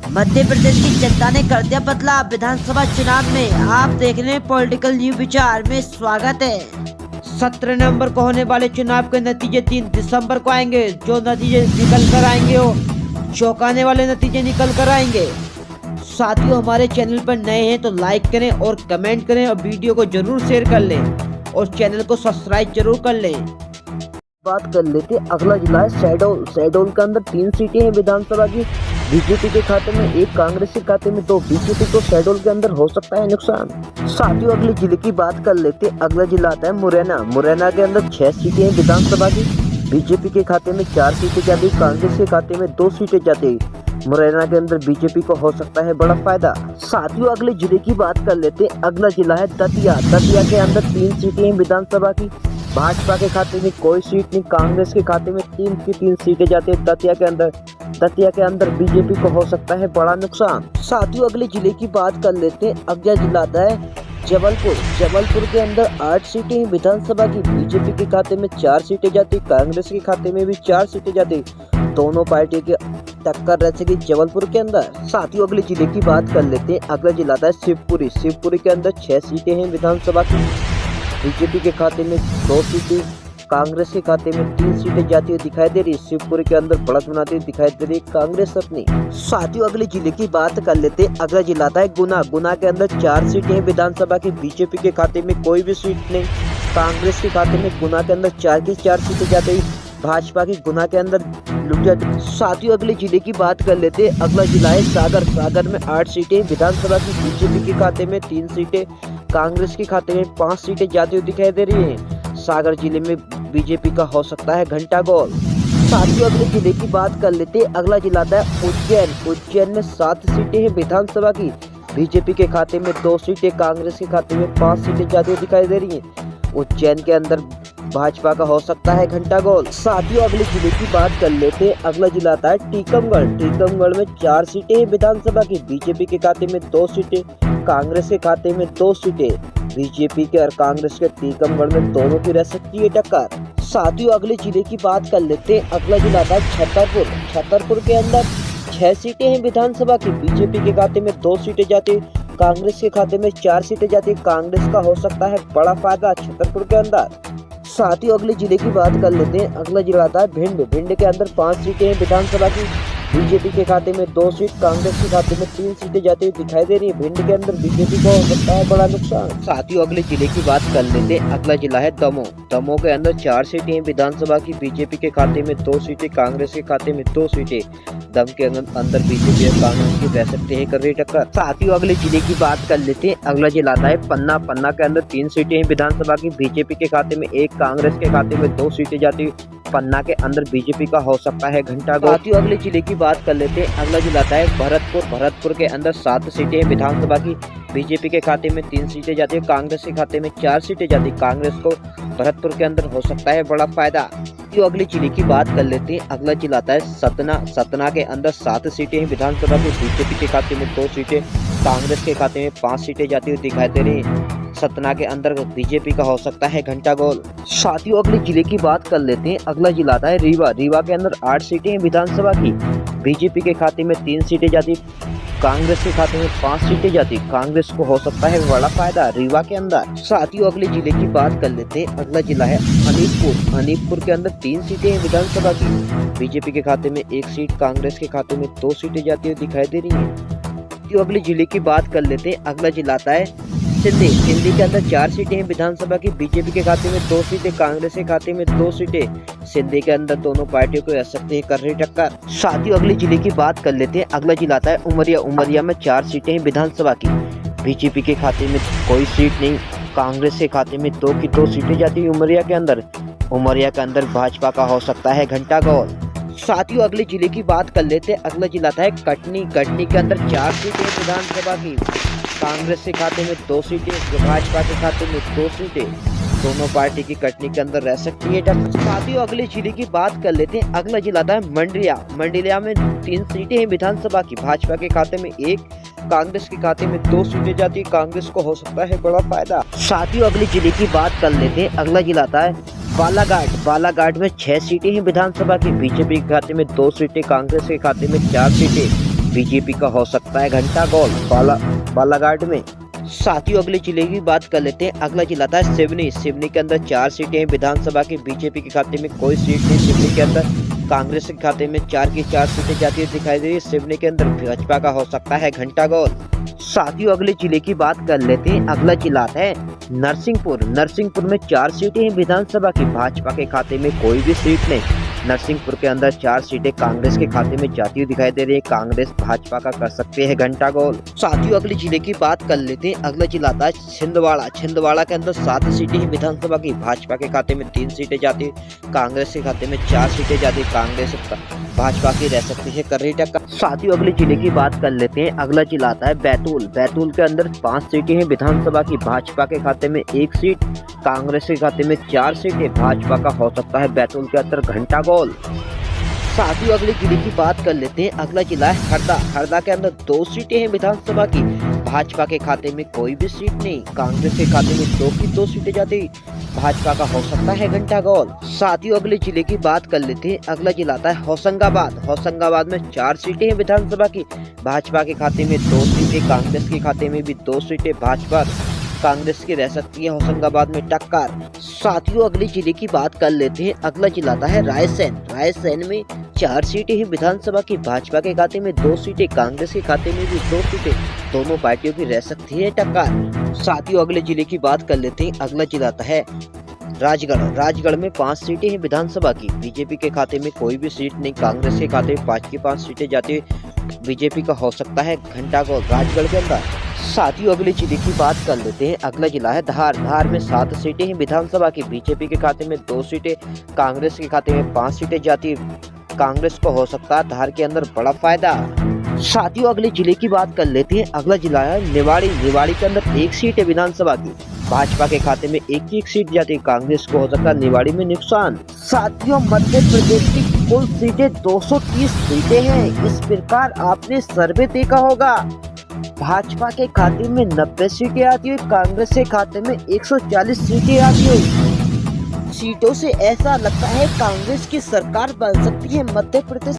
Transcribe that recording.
मध्य प्रदेश की जनता ने कर दिया बदलाव। विधानसभा चुनाव में आप देख रहे हैं पॉलिटिकल न्यू विचार में स्वागत है। 17 नवंबर को होने वाले चुनाव के नतीजे 3 दिसंबर को आएंगे। जो नतीजे निकल कर आएंगे वो चौंकाने वाले नतीजे निकल कर आएंगे। साथियों, हमारे चैनल पर नए हैं तो लाइक करें और कमेंट करें और वीडियो को जरूर शेयर कर लें और चैनल को सब्सक्राइब जरूर कर लें। बात कर लेते अगला जिला है शहडोल। शहडोल के अंदर 3 सीटें हैं विधानसभा की। बीजेपी के खाते में 1, कांग्रेस के खाते में 2। बीजेपी को शहडोल के अंदर हो सकता है नुकसान। साथियों, अगले जिले की बात कर लेते। अगला जिला आता है मुरैना। मुरैना के अंदर 6 सीटें हैं विधानसभा की। बीजेपी के खाते में 4 सीटें जाती, कांग्रेस के खाते में 2 सीटें जाती। मुरैना के अंदर बीजेपी को हो सकता है बड़ा फायदा। साथियों, अगले जिले की बात कर लेते। अगला जिला है दतिया। दतिया के अंदर 3 सीटें हैं विधानसभा की। भाजपा के खाते में कोई सीट नहीं, कांग्रेस के खाते में 3 की 3 सीटें जाती है दतिया के अंदर बीजेपी को हो सकता है बड़ा नुकसान। साथियों, अगले जिले की बात कर लेते हैं। अगला जिला आता है जबलपुर। जबलपुर के अंदर 8 सीटें हैं विधानसभा की। बीजेपी के खाते में 4 सीटें जाती, कांग्रेस के खाते में भी 4 सीटें जाती। दोनों पार्टी के टक्कर रह सकी जबलपुर के अंदर। साथियों, अगले जिले की बात कर लेते हैं। अगला जिला आता है शिवपुरी। शिवपुरी के अंदर 6 सीटें हैं विधानसभा की। बीजेपी के खाते में 2 सीटें, कांग्रेस के खाते में 3 सीटें जाती हुई दिखाई दे रही। शिवपुरी के अंदर बढ़त बनाती हुई दिखाई दे रही कांग्रेस अपनी। साथियों, अगले जिले की बात कर लेते। अगला जिला आता है गुना। गुना के अंदर 4 सीटें हैं विधानसभा की। बीजेपी के खाते में कोई भी सीट नहीं, कांग्रेस के खाते में गुना के अंदर 4 की 4 सीटें जाती। भाजपा की गुना के अंदर लुटिया। साथियों, अगले जिले की बात कर लेते। अगला जिला है सागर। सागर में 8 सीटें विधानसभा की। बीजेपी के खाते में 3 सीटें, कांग्रेस के खाते में 5 सीटें जाती हुई दिखाई दे रही हैं। सागर जिले में बीजेपी का हो सकता है घंटा गोल। साथियों, अगले जिले की बात कर लेते। अगला जिला आता है उज्जैन। उज्जैन में 7 सीटें हैं विधानसभा की। बीजेपी के खाते में 2 सीटें, कांग्रेस के खाते में 5 सीटें जाती हुई दिखाई दे रही हैं। उज्जैन के अंदर भाजपा का हो सकता है घंटा गोल। साथियों, अगले जिले की बात कर लेते। अगला जिला आता है टीकमगढ़। टीकमगढ़ में 4 सीटें हैं विधानसभा की। बीजेपी के खाते में 2 सीटें, कांग्रेस के खाते में 2 सीटें। बीजेपी के और कांग्रेस के टीकमगढ़ में दोनों की रह सकती है टक्कर। साथियों, अगले जिले की बात कर लेते। अगला जिला आता है छतरपुर। छतरपुर के अंदर 6 सीटें हैं विधानसभा की। बीजेपी के खाते में 2 सीटें जाती, कांग्रेस के खाते में 4 सीटें जाती। कांग्रेस का हो सकता है बड़ा फायदा छतरपुर के अंदर। साथियों, अगले जिले की बात कर लेते हैं। अगला जिला आता है भिंड। भिंड के अंदर 5 सीटें हैं विधानसभा की। बीजेपी के खाते में 2 सीट, कांग्रेस के खाते में 3 सीटें जाती हुई दिखाई दे रही है। भिंड के अंदर बीजेपी को हो सकता है बड़ा नुकसान। साथियों, अगले जिले की बात कर लेते हैं। अगला जिला है दमोह। दमोह के अंदर 4 सीटें हैं विधानसभा की। बीजेपी के खाते में 2 सीटें, कांग्रेस के खाते में 2 सीटें। दम के अंदर बीजेपी और कांग्रेस की रह सकते हैं कर रही टक्कर। साथियों, अगले जिले की बात कर लेते हैं। अगला जिला आता है पन्ना। पन्ना के अंदर 3 सीटें हैं विधानसभा की। बीजेपी के खाते में 1, कांग्रेस के खाते में 2 सीटें जाती। पन्ना के अंदर बीजेपी का हो सकता है घंटा गोल। साथियों, अगले जिले की बात कर लेते हैं। अगला जिला आता है भरतपुर। भरतपुर के अंदर 7 सीटें हैं विधानसभा की। बीजेपी के खाते में 3 सीटें जाती है, कांग्रेस के खाते में 4 सीटें जाती। कांग्रेस को भरतपुर के अंदर हो सकता है बड़ा फायदा। तो अगले जिले की बात कर लेते हैं। अगला जिला आता है सतना। सतना के अंदर 7 सीटें हैं विधानसभा की। बीजेपी के खाते में 2 सीटें, कांग्रेस के खाते में 5 सीटें जाती हुई दिखाई दे रही हैं। सतना के अंदर बीजेपी का हो सकता है घंटा गोल। साथियों, अगले जिले की बात कर लेते हैं। अगला जिला आता है रीवा। रीवा के अंदर 8 सीटें हैं विधानसभा की। बीजेपी के खाते में 3 सीटें जाती, कांग्रेस के खाते में 5 सीटें जाती। कांग्रेस को हो सकता है बड़ा फायदा रीवा के अंदर। साथियों, अगले जिले की बात कर लेते हैं। अगला जिला है अनूपपुर। अनूपपुर के अंदर 3 सीटें हैं विधानसभा की। बीजेपी के खाते में 1 सीट, कांग्रेस के खाते में 2 सीटें जाती हुई दिखाई दे रही है। अगले जिले की बात कर लेते हैं। अगला जिला आता है सिंधी। सिंधी के अंदर 4 सीटें हैं विधानसभा की। बीजेपी के खाते में 2 सीटें, कांग्रेस के खाते में 2 सीटें। सिंधी के अंदर दोनों पार्टियों को रह सकते हैं कर रही टक्कर। साथियों, अगले जिले की बात कर लेते हैं। अगला जिला आता है उमरिया। उमरिया में 4 सीटें हैं विधानसभा की। बीजेपी के खाते में कोई सीट नहीं, कांग्रेस के खाते में 2 की 2 सीटें जाती है उमरिया के अंदर। उमरिया के अंदर भाजपा का हो सकता है घंटा गोल। साथियों, अगले जिले की बात कर लेते हैं। अगला जिला था कटनी। कटनी के अंदर 4 सीटें विधानसभा की। कांग्रेस के खाते में 2 सीटें, भाजपा के खाते में 2 सीटें। दोनों पार्टी की कटनी के अंदर रह सकती है टक्कर। साथियों, अगले जिले की बात कर लेते हैं। अगला जिला था मंडलिया। मंडलिया में 3 सीटें हैं विधानसभा की। भाजपा के खाते में 1, कांग्रेस के खाते में 2 सीटें जाती है। कांग्रेस को हो सकता है बड़ा फायदा। साथियों, अगले जिले की बात कर लेते हैं। अगला जिला आता है बालाघाट। बालाघाट में 6 सीटें हैं विधानसभा की। बीजेपी के खाते में 2 सीटें, कांग्रेस के खाते में 4 सीटें। बीजेपी का हो सकता है घंटा गोल बालाघाट में। साथियों अगले जिले की बात कर लेते हैं। अगला जिला था सिवनी। सिवनी के अंदर 4 सीटें हैं विधानसभा की। बीजेपी के खाते में कोई सीट नहीं। सिवनी के अंदर कांग्रेस के खाते में 4 की 4 सीटें जाती हुई दिखाई दे रही है। सिवनी के अंदर भाजपा का हो सकता है घंटा गोल। साथियों अगले जिले की बात कर लेते हैं। अगला जिला है नरसिंहपुर। नरसिंहपुर में 4 सीटें हैं विधानसभा की। भाजपा के खाते में कोई भी सीट नहीं। नरसिंहपुर के अंदर 4 सीटें कांग्रेस के खाते में जाती हुई दिखाई दे रही है। कांग्रेस भाजपा का कर सकते हैं घंटा गोल। साथियों अगले जिले की बात कर लेते हैं। अगला जिला था छिंदवाड़ा। छिंदवाड़ा के अंदर 7 सीटें हैं विधानसभा की। भाजपा के खाते में 3 सीटें जाती है। कांग्रेस के खाते में 4 सीटें जाती है। कांग्रेस भाजपा की रह सकती है कर रही टक्कर। साथियों अगले जिले की बात कर लेते हैं। अगला जिला आता है बैतूल। बैतूल के अंदर 5 सीटें हैं विधानसभा की। भाजपा के खाते में 1 सीट। कांग्रेस के खाते में 4 सीटें। भाजपा का हो सकता है बैतूल के अंदर घंटा गोल। साथियों अगले जिले की बात कर लेते हैं। अगला जिला है हरदा। हरदा के अंदर 2 सीटें हैं विधानसभा की। भाजपा के खाते में कोई भी सीट नहीं। कांग्रेस के खाते में 2 की 2 सीटें जाती। भाजपा का हो सकता है घंटा गोल। साथियों अगले जिले की बात कर लेते हैं। अगला जिला आता है होशंगाबाद। होशंगाबाद में 4 सीटें हैं विधानसभा की। भाजपा के खाते में 2 सीटें। कांग्रेस के खाते में भी 2 सीटें। भाजपा कांग्रेस की रह सकती है होशंगाबाद में टक्कर। साथियों अगले जिले की बात कर लेते हैं। अगला जिला आता है रायसेन। रायसेन में 4 सीटें हैं विधानसभा की। भाजपा के खाते में 2 सीटें। कांग्रेस के खाते में भी 2 सीटें। दोनों पार्टियों की रह सकती है टक्कर। साथियों अगले जिले की बात कर लेते हैं। अगला जिला आता है राजगढ़। राजगढ़ में 5 सीटें हैं विधानसभा की। बीजेपी के खाते में कोई भी सीट नहीं। कांग्रेस के खाते में 5 की 5 सीटें जाती है। बीजेपी का हो सकता है घंटा गोल राजगढ़ के अंदर। साथियों अगले जिले की बात कर लेते हैं। अगला जिला है धार। धार में 7 सीटें हैं विधानसभा की। बीजेपी के खाते में 2 सीटें। कांग्रेस के खाते में 5 सीटें जाती है। कांग्रेस को हो सकता है धार के अंदर बड़ा फायदा। साथियों अगले जिले की बात कर लेते हैं। अगला जिला है निवाड़ी। निवाड़ी के अंदर 1 सीट है विधानसभा की। भाजपा के खाते में 1 सीट जाती है। कांग्रेस को हो सकता है निवाड़ी में नुकसान। साथियों मध्य प्रदेश की कुल सीटें 230 सीटें हैं। इस प्रकार आपने सर्वे देखा होगा। भाजपा के खाते में 90 सीटें आती है। कांग्रेस के खाते में 140 सीटें आती है। सीटों से ऐसा लगता है कांग्रेस की सरकार बन सकती है मध्य प्रदेश